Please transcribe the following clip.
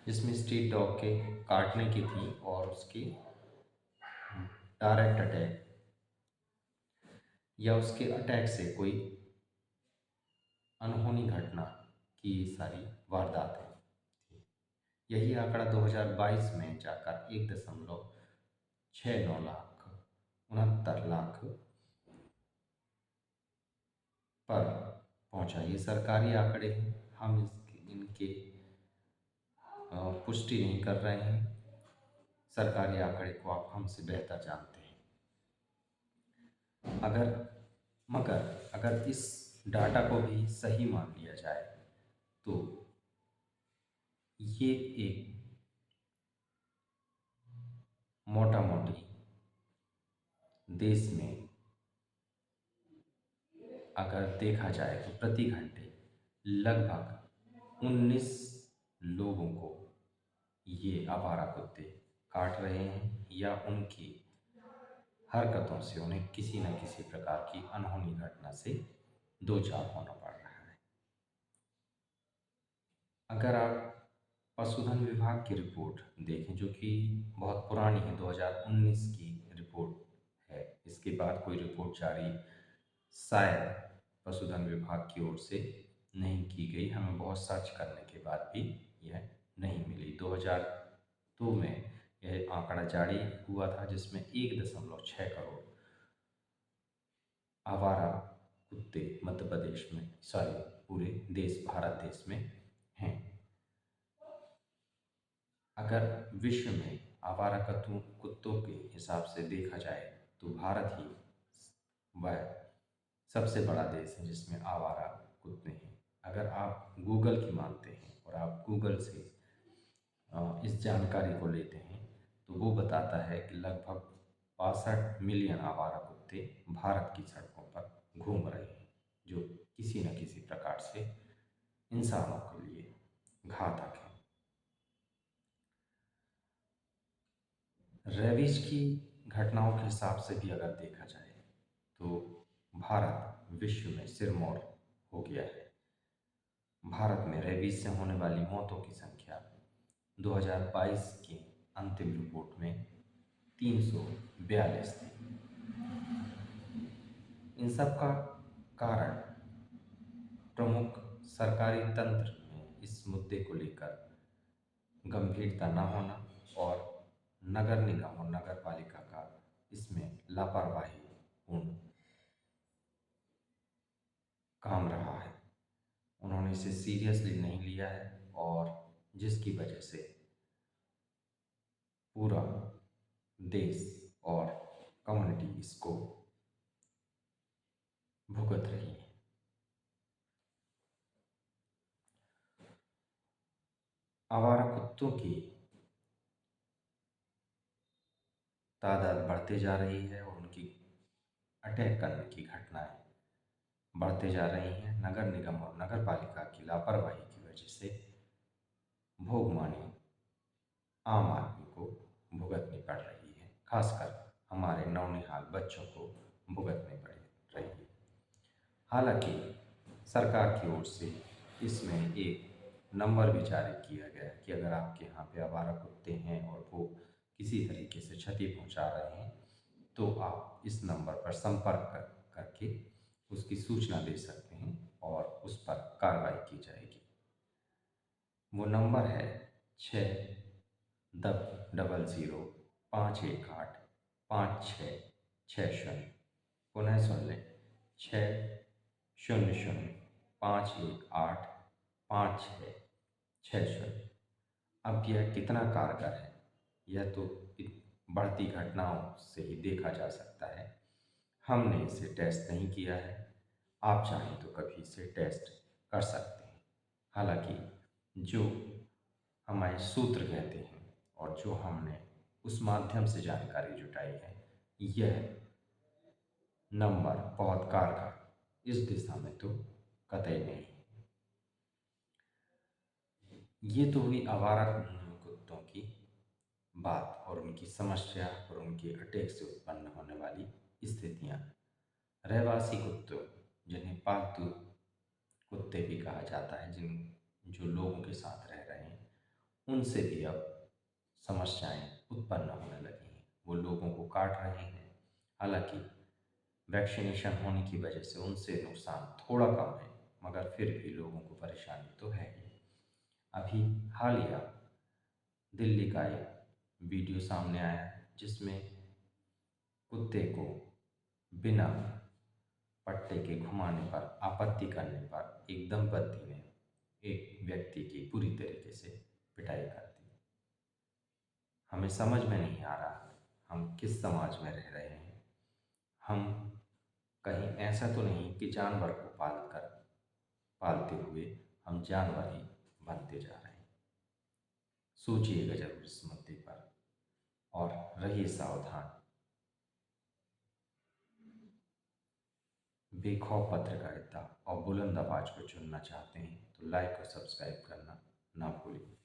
जिसमें street dog के काटने की थी और उसकी डायरेक्ट अटैक या उसके अटैक से कोई अनहोनी घटना की सारी वारदातें थी। यही आंकड़ा 2022 में जाकर 1,69 लाख 69 लाख पर पहुंचा। ये सरकारी आंकड़े हैं, हम इनके पुष्टि नहीं कर रहे हैं। सरकारी आंकड़े को आप हमसे बेहतर जानते हैं। अगर मगर अगर इस डाटा को भी सही मान लिया जाए तो ये एक मोटा मोटी देश में अगर देखा जाए तो प्रति घंटे लगभग 19 लोगों को ये आवारा कुत्ते काट रहे हैं या उनकी हरकतों से उन्हें किसी न किसी प्रकार की अनहोनी घटना से दो चार होना पड़ रहा है। अगर आप पशुधन विभाग की रिपोर्ट देखें जो कि बहुत पुरानी है, 2019 की रिपोर्ट है, इसके बाद कोई रिपोर्ट जारी शायद पशुधन विभाग की ओर से नहीं की गई। हमें बहुत सर्च करने के बाद भी यह नहीं मिली। 2002 में यह आंकड़ा जारी हुआ था जिसमें 1.6 करोड़ आवारा कुत्ते मध्य प्रदेश में, सॉरी पूरे देश भारत देश में हैं। अगर विश्व में आवारा कुत्तों के हिसाब से देखा जाए तो भारत ही वह सबसे बड़ा देश है जिसमें आवारा कुत्ते हैं। अगर आप गूगल की मानते हैं और आप गूगल से इस जानकारी को लेते हैं तो वो बताता है कि लगभग 62 मिलियन आवारा कुत्ते भारत की सड़कों पर घूम रहे हैं, जो किसी न किसी प्रकार से इंसानों के लिए घातक है। रेबीज की घटनाओं के हिसाब से भी अगर देखा जाए तो भारत विश्व में सिरमौर हो गया है। भारत में रेबीज से होने वाली मौतों की संख्या 2022 की अंतिम रिपोर्ट में 342 थी। इन सब का कारण प्रमुख सरकारी तंत्र में इस मुद्दे को लेकर गंभीरता न होना और नगर निगम और नगर पालिका का इसमें लापरवाही पूर्ण काम रहा है। उन्होंने इसे सीरियसली नहीं लिया है और जिसकी वजह से पूरा देश और कम्युनिटी इसको भुगत रही है। आवारा कुत्तों की तादाद बढ़ते जा रही है और उनकी अटैक करने की घटनाएं बढ़ते जा रही हैं। नगर निगम और नगर पालिका की लापरवाही की वजह से भोगमानी आम आदमी को भुगतनी पड़ रही है, खासकर हमारे नौनिहाल बच्चों को भुगतनी पड़ रही है। हालांकि सरकार की ओर से इसमें एक नंबर भी जारी किया गया है कि अगर आपके यहाँ पे आवारा कुत्ते हैं और वो किसी तरीके से क्षति पहुँचा रहे हैं तो आप इस नंबर पर संपर्क करके उसकी सूचना दे सकते हैं और उस पर कार्रवाई की जाएगी। वो नंबर है 6000-518-5660। पुनः सुन लें, 6005185660। अब यह कितना कारगर है यह तो बढ़ती घटनाओं से ही देखा जा सकता है। हमने इसे टेस्ट नहीं किया है, आप चाहें तो कभी इसे टेस्ट कर सकते हैं। हालांकि जो हमारे सूत्र कहते हैं और जो हमने उस माध्यम से जानकारी जुटाई है, यह नंबर बहुत कारगर इस दिशा में तो कतई नहीं। ये तो हुई आवारा कुत्तों की बात और उनकी समस्या और उनके अटैक से उत्पन्न होने वाली स्थितियाँ। रहवासी कुत्तों, जिन्हें पालतू कुत्ते भी कहा जाता है, जो लोगों के साथ रह रहे हैं, उनसे भी अब समस्याएं उत्पन्न होने लगी हैं। वो लोगों को काट रहे हैं। हालांकि वैक्सीनेशन होने की वजह से उनसे नुकसान थोड़ा कम है, मगर फिर भी लोगों को परेशानी तो है ही। अभी हालिया दिल्ली का एक वीडियो सामने आया है जिसमें कुत्ते को बिना पट्टे के घुमाने पर आपत्ति करने पर एक दंपति ने एक व्यक्ति की पूरी तरीके से पिटाई कर दी। हमें समझ में नहीं आ रहा हम किस समाज में रह रहे हैं। हम कहीं ऐसा तो नहीं कि जानवर को पालते हुए हम जानवर ही बनते जा रहे हैं। सोचिएगा जरूर इस मुद्दे पर और रहिए सावधान। बेखौफ पत्रकारिता और बुलंद आवाज को चुनना चाहते हैं तो लाइक और सब्सक्राइब करना ना भूलें।